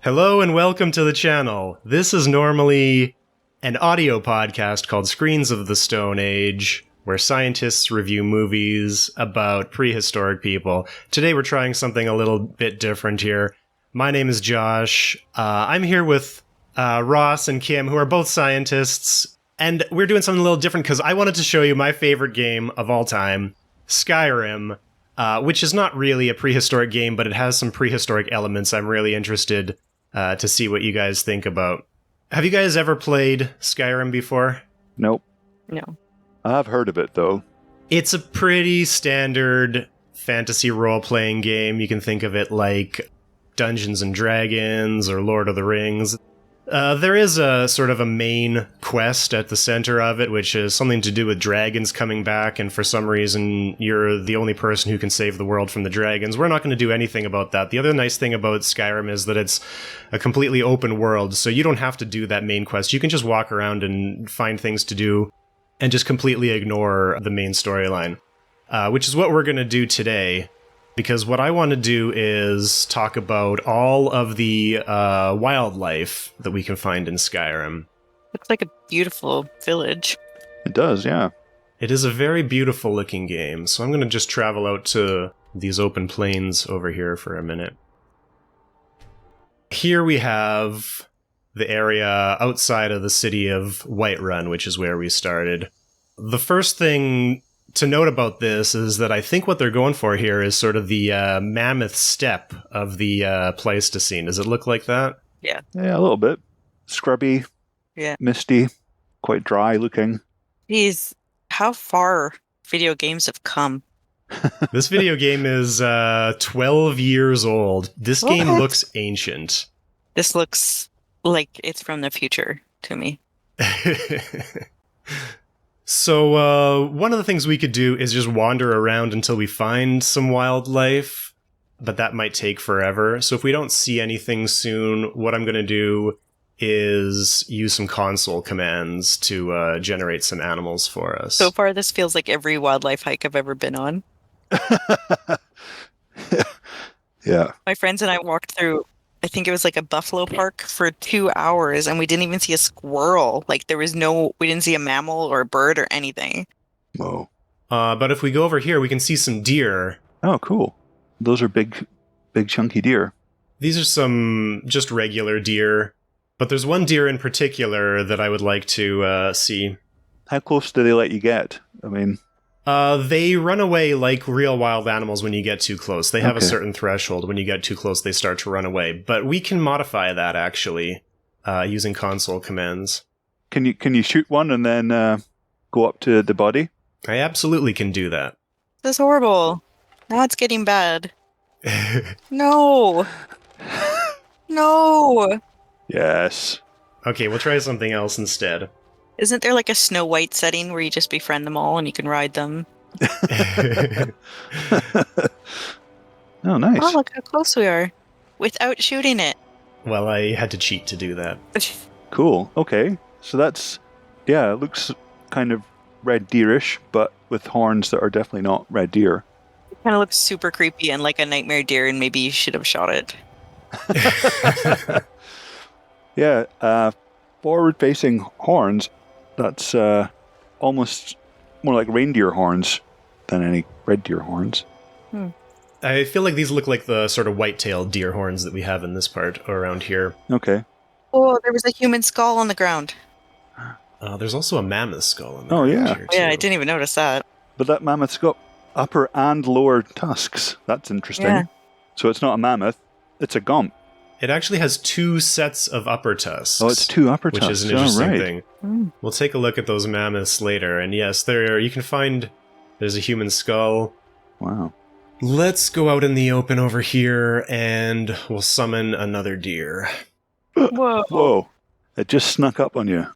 Hello and welcome to the channel. This is normally an audio podcast called Screens of the Stone Age, where scientists review movies about prehistoric people. Today we're trying something a little bit different here. My name is Josh. I'm here with Ross and Kim, who are both scientists, and we're doing something a little different because I wanted to show you my favorite game of all time, Skyrim, which is not really a prehistoric game, but it has some prehistoric elements I'm really interested to see what you guys think about. Have you guys ever played Skyrim before? Nope. No. I've heard of it, though. It's a pretty standard fantasy role-playing game. You can think of it like Dungeons and Dragons or Lord of the Rings. There is a sort of a main quest at the center of it, which is something to do with dragons coming back, and for some reason you're the only person who can save the world from the dragons. We're not going to do anything about that. The other nice thing about Skyrim is that it's a completely open world, so you don't have to do that main quest. You can just walk around and find things to do and just completely ignore the main storyline, which is what we're going to do today. Because what I want to do is talk about all of the wildlife that we can find in Skyrim. Looks like a beautiful village. It does, yeah. It is a very beautiful looking game, so I'm going to just travel out to these open plains over here for a minute. Here we have the area outside of the city of Whiterun, which is where we started. The first thing to note about this is that I think what they're going for here is sort of the Mammoth Steppe of the Pleistocene. Does it look like that? Yeah. Yeah, a little bit. Scrubby, misty, quite dry looking. Geez, how far video games have come. This video game is 12 years old. This game looks ancient. This looks like it's from the future to me. So, one of the things we could do is just wander around until we find some wildlife, but that might take forever. So if we don't see anything soon, what I'm going to do is use some console commands to generate some animals for us. So far, this feels like every wildlife hike I've ever been on. Yeah. My friends and I walked through, I think it was like a buffalo park for 2 hours, and we didn't even see a squirrel. Like we didn't see a mammal or a bird or anything. Whoa. But if we go over here, we can see some deer. Oh, cool. Those are big chunky deer. These are some just regular deer, but there's one deer in particular that I would like to see. How close do they let you get? I mean... They run away like real wild animals when you get too close. They have a certain threshold. When you get too close, they start to run away. But we can modify that, actually, using console commands. Can you shoot one and then go up to the body? I absolutely can do that. This is horrible. Now it's getting bad. No. No. Yes. Okay, we'll try something else instead. Isn't there like a Snow White setting where you just befriend them all and you can ride them? Oh, nice. Oh, look how close we are. Without shooting it. Well, I had to cheat to do that. Cool. Okay. So that's... Yeah, it looks kind of red deerish, but with horns that are definitely not red deer. It kind of looks super creepy and like a nightmare deer, and maybe you should have shot it. Yeah, forward-facing horns, that's almost more like reindeer horns than any red deer horns. I feel like these look like the sort of white-tailed deer horns that we have in this part or around here. Okay. Oh, there was a human skull on the ground. There's also a mammoth skull in the ground here, too. Yeah, I didn't even notice that. But that mammoth's got upper and lower tusks. That's interesting. Yeah. So it's not a mammoth, it's a gump. It actually has 2 sets of upper tusks. Oh, it's 2 upper tusks. Which is an interesting right. thing. We'll take a look at those mammoths later, and yes, you can find there's a human skull. Wow. Let's go out in the open over here, and we'll summon another deer. Whoa. Whoa. It just snuck up on you.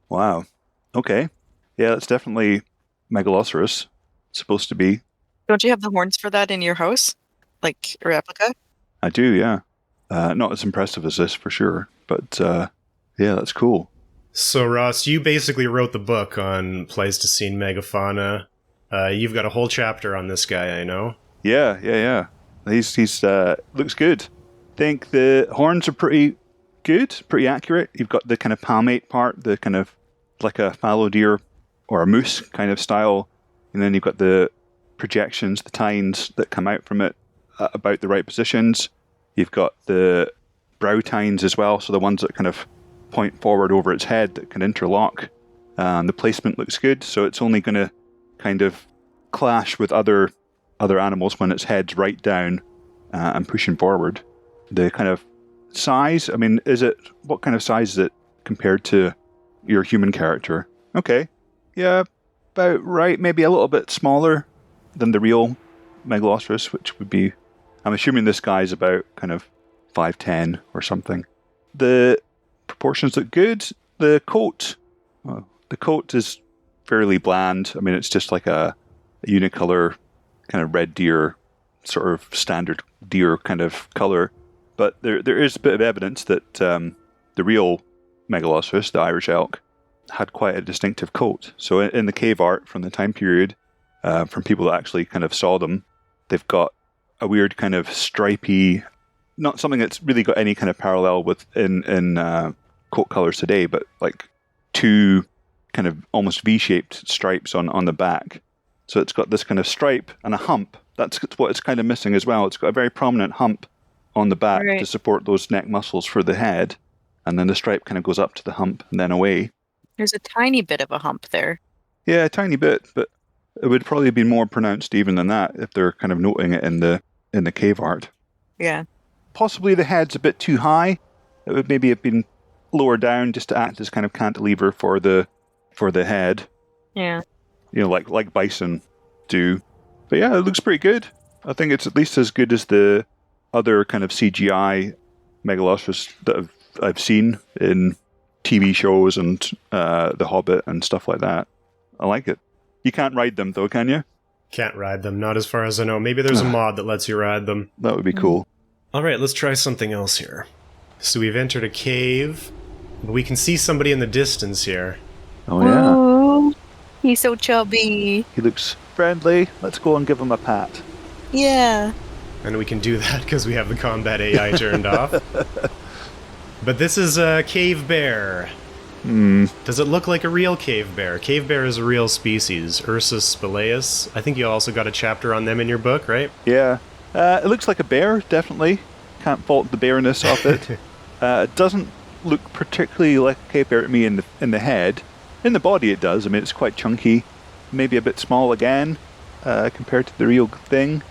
Wow. Okay. Yeah, that's definitely Megaloceros. It's supposed to be. Don't you have the horns for that in your house? Like a replica? I do, yeah. Not as impressive as this, for sure. But, yeah, that's cool. So, Ross, you basically wrote the book on Pleistocene Megafauna. You've got a whole chapter on this guy, I know. Yeah. He's looks good. Think the horns are pretty good, pretty accurate. You've got the kind of palmate part, the kind of like a fallow deer or a moose kind of style, and then you've got the projections, the tines that come out from it about the right positions. You've got the brow tines as well, so the ones that kind of point forward over its head that can interlock. The placement looks good, so it's only going to kind of clash with other animals when its head's right down and pushing forward. The kind of size, I mean, what kind of size is it compared to your human character? Okay. Yeah, about right. Maybe a little bit smaller than the real Megaloceros, which would be, I'm assuming this guy's about kind of 5'10" or something. The proportions look good. The coat is fairly bland. I mean, it's just like a unicolor kind of red deer, sort of standard deer kind of color. But there is a bit of evidence that the real Megaloceros, the Irish elk, had quite a distinctive coat. So in the cave art from the time period, from people that actually kind of saw them, they've got a weird kind of stripy, not something that's really got any kind of parallel with in coat colors today, but like two kind of almost V-shaped stripes on the back. So it's got this kind of stripe and a hump. That's what it's kind of missing as well. It's got a very prominent hump on the back to support those neck muscles for the head, and then the stripe kind of goes up to the hump and then away. There's a tiny bit of a hump there. Yeah, a tiny bit, but it would probably be more pronounced even than that if they're kind of noting it in the cave art. Yeah. Possibly the head's a bit too high. It would maybe have been lower down just to act as kind of cantilever for the head. Yeah. You know, like bison do. But yeah, it looks pretty good. I think it's at least as good as the other kind of CGI Megaloceros that I've seen in TV shows and The Hobbit and stuff like that. I like it. You can't ride them though, can you? Can't ride them, not as far as I know. Maybe there's a mod that lets you ride them. That would be cool. Alright, let's try something else here. So we've entered a cave, but we can see somebody in the distance here. Oh yeah. Whoa. He's so chubby. He looks friendly. Let's go and give him a pat. Yeah. And we can do that because we have the combat AI turned off. But this is a cave bear. Does it look like a real cave bear? Cave bear is a real species. Ursus spelaeus. I think you also got a chapter on them in your book, right? Yeah. It looks like a bear, definitely. Can't fault the bareness of it. It doesn't look particularly like a cave bear to me in the head. In the body it does. I mean, it's quite chunky. Maybe a bit small again, compared to the real thing.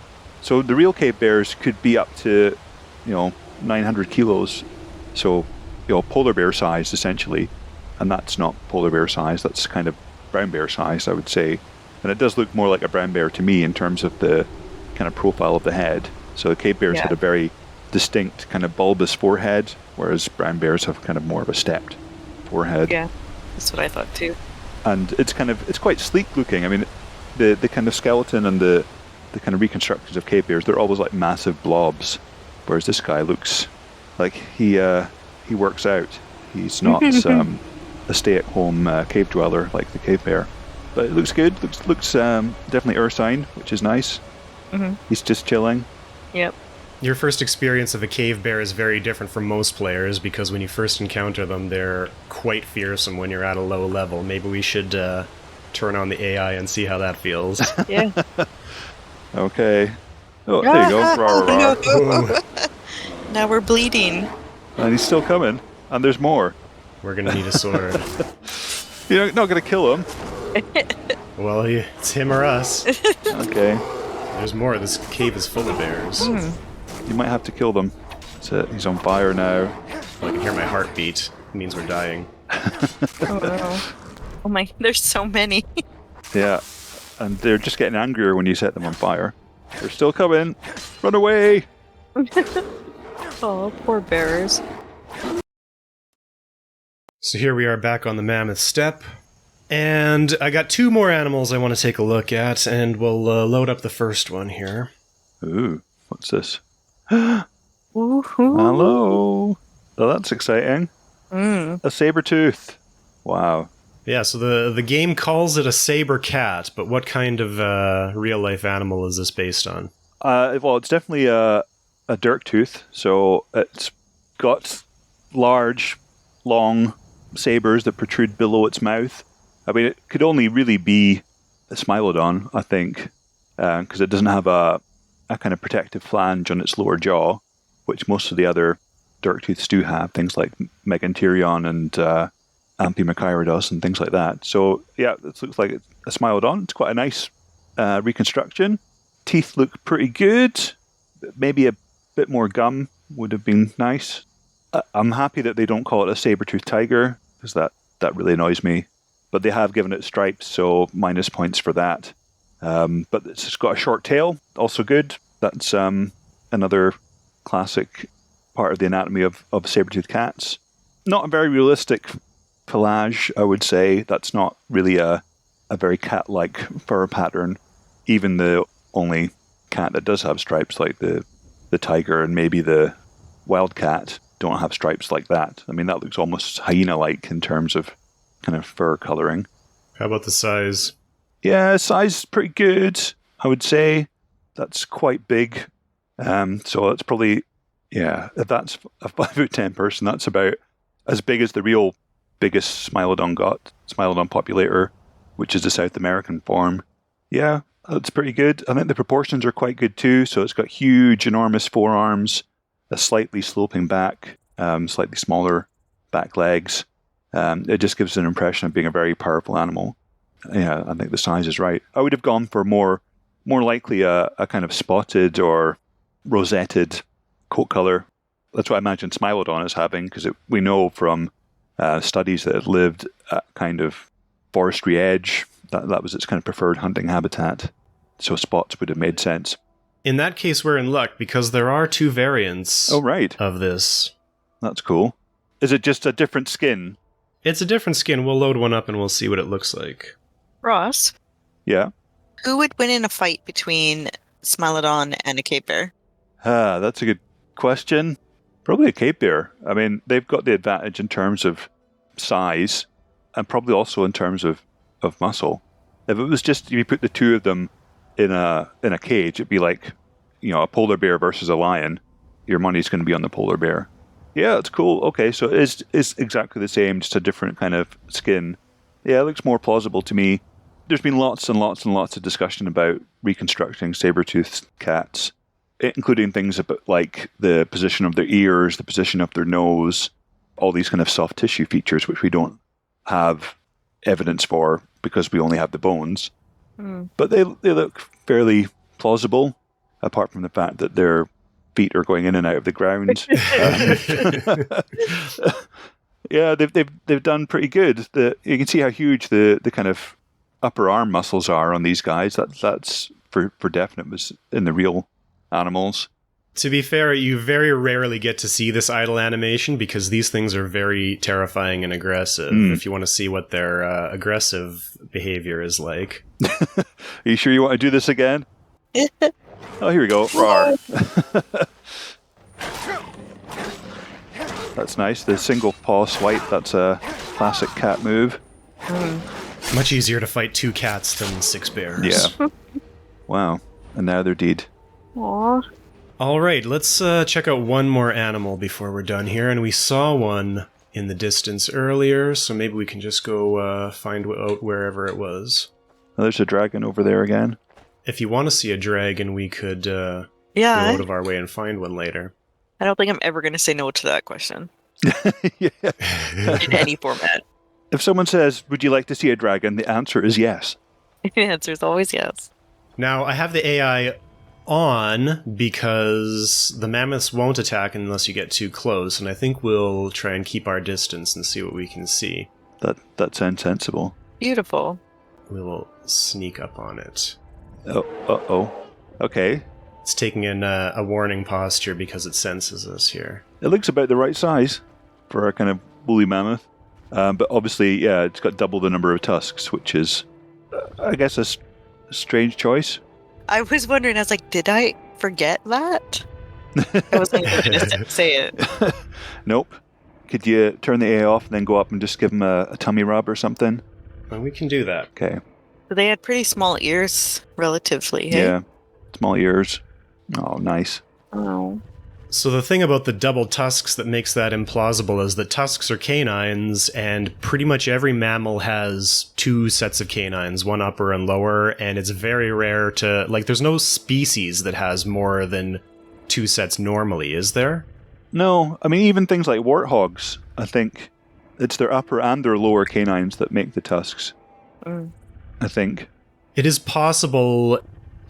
So the real cave bears could be up to, 900 kilos. So, polar bear size, essentially. And that's not polar bear size. That's kind of brown bear size, I would say. And it does look more like a brown bear to me in terms of the kind of profile of the head. So the cave bears had a very distinct kind of bulbous forehead, whereas brown bears have kind of more of a stepped forehead. Yeah, that's what I thought too. And it's quite sleek looking. I mean, the kind of skeleton and the kind of reconstructions of cave bears, they're always like massive blobs, whereas this guy looks like he works out. He's not a stay-at-home cave dweller like the cave bear. But it looks good. Looks definitely ursine, which is nice. Mm-hmm. He's just chilling. Yep. Your first experience of a cave bear is very different from most players because when you first encounter them, they're quite fearsome when you're at a low level. Maybe we should turn on the AI and see how that feels. Yeah. Okay. Oh, there you go. Rawr, rawr. Now we're bleeding. And he's still coming. And there's more. We're going to need a sword. You're not going to kill him. Well, it's him or us. Okay. There's more. This cave is full of bears. You might have to kill them. That's it. He's on fire now. Well, I can hear my heartbeat. It means we're dying. Oh, no. Oh my, there's so many. Yeah. And they're just getting angrier when you set them on fire. They're still coming. Run away! Oh, poor bears. So here we are back on the Mammoth Steppe. And I got two more animals I want to take a look at, and we'll load up the first one here. Ooh, what's this? Woohoo. Hello! Oh, that's exciting. A saber-tooth. Wow. Yeah, so the game calls it a saber cat, but what kind of real-life animal is this based on? Well, it's definitely a dirk tooth, so it's got large, long sabers that protrude below its mouth. I mean, it could only really be a Smilodon, I think, because it doesn't have a kind of protective flange on its lower jaw, which most of the other dirktooths do have, things like Megafauna and Amebelodon and things like that. So, yeah, this looks like a Smilodon. It's quite a nice reconstruction. Teeth look pretty good. Maybe a bit more gum would have been nice. I'm happy that they don't call it a saber-toothed tiger, because that really annoys me. But they have given it stripes, so minus points for that. But it's got a short tail, also good. That's another classic part of the anatomy of saber-toothed cats. Not a very realistic pelage, I would say. That's not really a very cat-like fur pattern. Even the only cat that does have stripes, like the tiger and maybe the wildcat, don't have stripes like that. I mean, that looks almost hyena-like in terms of kind of fur coloring. How about the size? Yeah, size is pretty good, I would say. That's quite big. So it's probably, if that's a 5'10" person, that's about as big as the real biggest Smilodon got, Smilodon populator, which is the South American form. Yeah, that's pretty good. I think the proportions are quite good too. So it's got huge, enormous forearms, a slightly sloping back, slightly smaller back legs. It just gives an impression of being a very powerful animal. Yeah, I think the size is right. I would have gone for more likely a kind of spotted or rosetted coat color. That's what I imagine Smilodon is having, because we know from studies that it lived at kind of forestry edge. That was its kind of preferred hunting habitat. So spots would have made sense. In that case, we're in luck, because there are 2 variants of this. That's cool. Is it just a different skin? It's a different skin. We'll load one up and we'll see what it looks like. Ross? Yeah? Who would win in a fight between Smilodon and a Cape Bear? That's a good question. Probably a Cape Bear. I mean, they've got the advantage in terms of size and probably also in terms of muscle. If it was just, if you put the two of them in a cage, it'd be like, a polar bear versus a lion. Your money's going to be on the polar bear. Yeah, it's cool. Okay, so it's exactly the same, just a different kind of skin. Yeah, it looks more plausible to me. There's been lots and lots and lots of discussion about reconstructing saber-toothed cats, including things about like the position of their ears, the position of their nose, all these kind of soft tissue features which we don't have evidence for because we only have the bones. But they look fairly plausible, apart from the fact that their feet are going in and out of the ground. Yeah, they've done pretty good. You can see how huge the kind of upper arm muscles are on these guys. That's for definite was in the real animals. To be fair, you very rarely get to see this idle animation because these things are very terrifying and aggressive. If you want to see what their aggressive behavior is like. Are you sure you want to do this again? Oh, here we go. Rawr. That's nice. The single paw swipe, that's a classic cat move. Much easier to fight 2 cats than 6 bears. Yeah. Wow. And now they're dead. Aww. All right, let's check out one more animal before we're done here. And we saw one in the distance earlier, so maybe we can just go find out wherever it was. Oh, there's a dragon over there again. If you want to see a dragon, we could go out of our way and find one later. I don't think I'm ever going to say no to that question. Yeah. In any format. If someone says, would you like to see a dragon? The answer is yes. The answer is always yes. Now, I have the AI on because the mammoths won't attack unless you get too close, and I think we'll try and keep our distance and see what we can see. That sounds sensible. Beautiful. We will sneak up on it. Oh. Okay. It's taking in a warning posture because it senses us here. It looks about the right size for a kind of woolly mammoth. But obviously, yeah, it's got double the number of tusks, which is, I guess, a strange choice. I was wondering, I was like, did I forget that? I wasn't going to say it. Nope. Could you turn the AI off and then go up and just give him a tummy rub or something? Well, we can do that. Okay. So they had pretty small ears, relatively. Hey? Yeah. Small ears. Oh, nice. Oh. So the thing about the double tusks that makes that implausible is that tusks are canines, and pretty much every mammal has two sets of canines, one upper and lower, and it's very rare to... Like, there's no species that has more than two sets normally, is there? No, I mean, even things like warthogs, I think it's their upper and their lower canines that make the tusks. I think. It is possible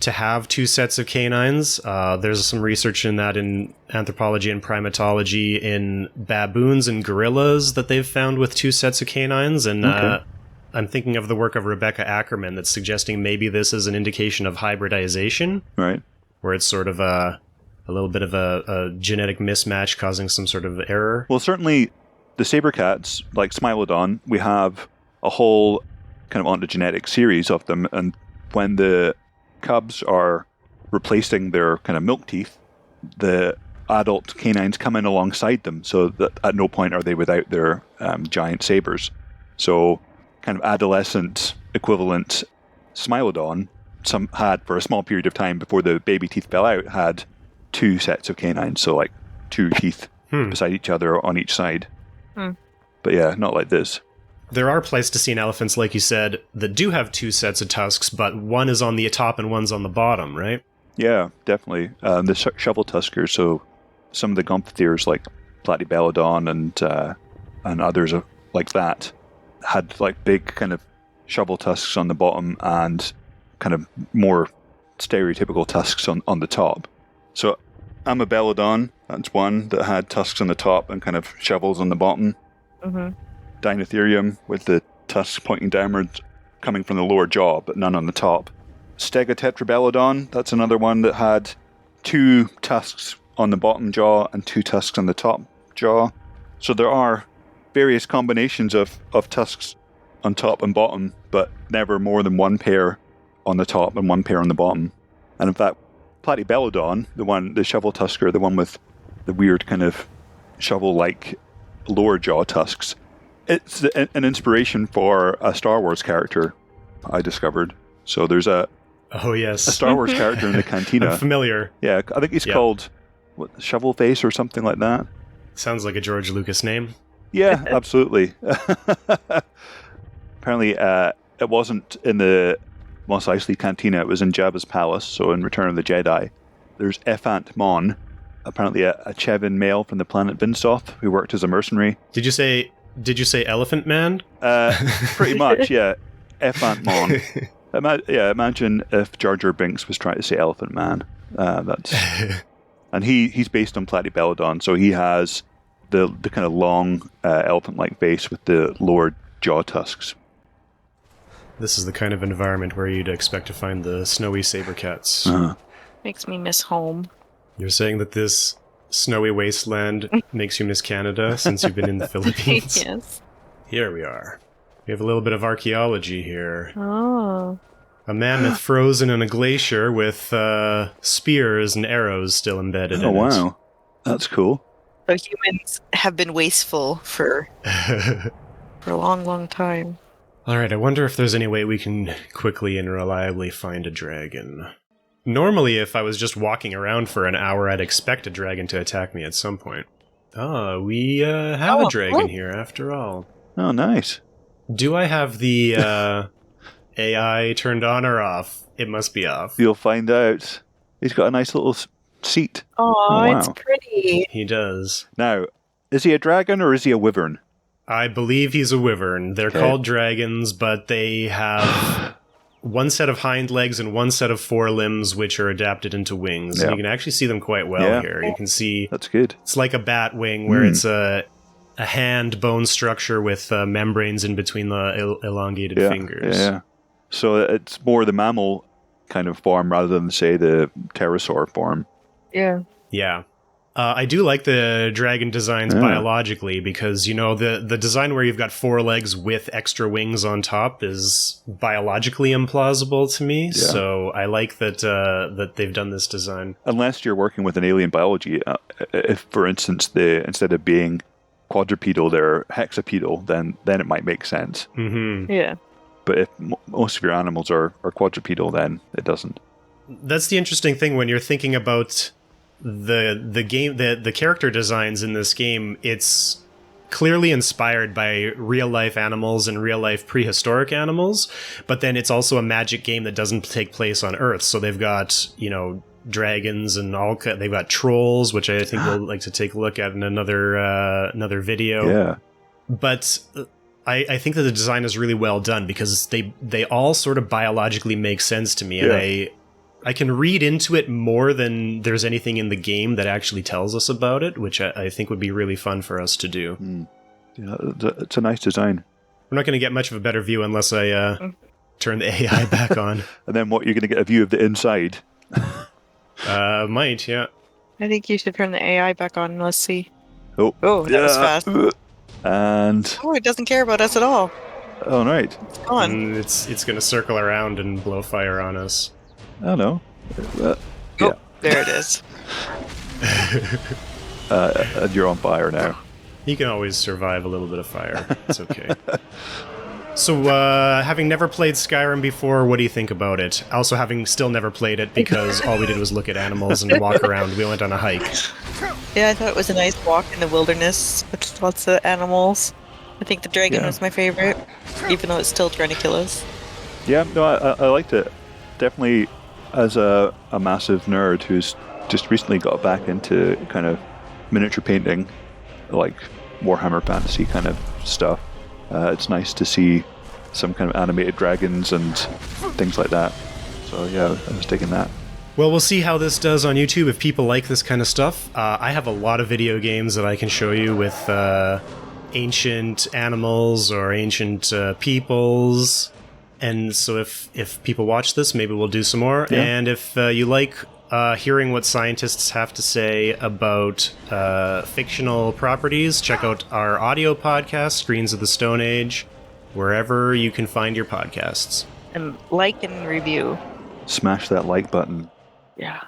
to have two sets of canines. There's some research in that in anthropology and primatology in baboons and gorillas that they've found with two sets of canines. And I'm thinking of the work of Rebecca Ackerman that's suggesting maybe this is an indication of hybridization. Right. Where it's sort of a little bit of a genetic mismatch causing some sort of error. Well, certainly the saber cats, like Smilodon, we have a whole kind of ontogenetic series of them. And when the cubs are replacing their kind of milk teeth, the adult canines come in alongside them, so that at no point are they without their giant sabers. So kind of adolescent equivalent Smilodon, some had for a small period of time before the baby teeth fell out, had two sets of canines, so like two teeth beside each other on each side. But yeah, not like this. There are Pleistocene elephants, like you said, that do have two sets of tusks, but one is on the top and one's on the bottom, right? Yeah, definitely. The shovel tuskers, so some of the Gomphotheres like Platybelodon and others like that had like big kind of shovel tusks on the bottom and kind of more stereotypical tusks on the top. So Amebelodon, that's one that had tusks on the top and kind of shovels on the bottom. Deinotherium with the tusks pointing downwards, coming from the lower jaw, but none on the top. Stegotetrabelodon, that's another one that had two tusks on the bottom jaw and two tusks on the top jaw. So there are various combinations of tusks on top and bottom, but never more than one pair on the top and one pair on the bottom. And in fact, Platybelodon, the shovel tusker, the one with the weird kind of shovel-like lower jaw tusks, it's an inspiration for a Star Wars character I discovered. So there's a Star Wars character in the cantina. I'm familiar. Yeah, I think he's called Shovel Face or something like that. Sounds like a George Lucas name. Yeah, absolutely. Apparently, it wasn't in the Mos Eisley cantina. It was in Jabba's palace. So in Return of the Jedi, there's Ephant Mon, apparently a Chevin male from the planet Vinsoth, who worked as a mercenary. Did you say Elephant Man? Pretty much, yeah. Ephant Mon. Imagine if Jar Jar Binks was trying to say Elephant Man. And he's based on Platybelodon, so he has the kind of long elephant-like face with the lower jaw tusks. This is the kind of environment where you'd expect to find the snowy saber cats. Makes me miss home. You're saying that this snowy wasteland makes you miss Canada since you've been in the Philippines? Yes. Here we are. We have a little bit of archaeology here. Oh. A mammoth frozen in a glacier with spears and arrows still embedded in it. Oh, wow. That's cool. So humans have been wasteful for a long, long time. Alright, I wonder if there's any way we can quickly and reliably find a dragon. Normally, if I was just walking around for an hour, I'd expect a dragon to attack me at some point. We have a dragon here after all. Oh, nice. Do I have the AI turned on or off? It must be off. You'll find out. He's got a nice little seat. Oh, wow. It's pretty. He does. Now, is he a dragon or is he a wyvern? I believe he's a wyvern. They're called dragons, but they have one set of hind legs and one set of forelimbs, which are adapted into wings. Yeah. And you can actually see them quite well here. You can see... That's good. It's like a bat wing, where it's a hand bone structure with membranes in between the elongated fingers. Yeah. So it's more the mammal kind of form rather than, say, the pterosaur form. Yeah. Yeah. I do like the dragon designs biologically because, the design where you've got four legs with extra wings on top is biologically implausible to me. Yeah. So I like that they've done this design. Unless you're working with an alien biology, if, for instance, instead of being quadrupedal, they're hexapedal, then it might make sense. Mm-hmm. Yeah. But if most of your animals are quadrupedal, then it doesn't. That's the interesting thing when you're thinking about the character designs in this game, it's clearly inspired by real life animals and real life prehistoric animals, but then it's also a magic game that doesn't take place on Earth. So they've got, dragons and they've got trolls, which I think we'll like to take a look at in another video. Yeah. But I think that the design is really well done because they all sort of biologically make sense to me, and I can read into it more than there's anything in the game that actually tells us about it, which I think would be really fun for us to do. Mm. Yeah, it's a nice design. We're not going to get much of a better view unless I turn the AI back on. And then what, you're going to get a view of the inside? Might, yeah. I think you should turn the AI back on. Let's see. Oh, that was fast. And... Oh, it doesn't care about us at all. Oh, right. It's gone. And it's going to circle around and blow fire on us. I don't know. There it is. And you're on fire now. You can always survive a little bit of fire. It's okay. So, having never played Skyrim before, what do you think about it? Also, having still never played it because all we did was look at animals and walk around. We went on a hike. Yeah, I thought it was a nice walk in the wilderness with lots of animals. I think the dragon was my favorite, even though it's still trying to kill us. Yeah, no, I liked it. Definitely, as a massive nerd who's just recently got back into kind of miniature painting, like Warhammer Fantasy kind of stuff, it's nice to see some kind of animated dragons and things like that. So yeah, I was digging that. Well, we'll see how this does on YouTube if people like this kind of stuff. I have a lot of video games that I can show you with ancient animals or ancient peoples. And so if people watch this, maybe we'll do some more. Yeah. And if you like hearing what scientists have to say about fictional properties, check out our audio podcast, Screens of the Stone Age, wherever you can find your podcasts. And like and review. Smash that like button. Yeah.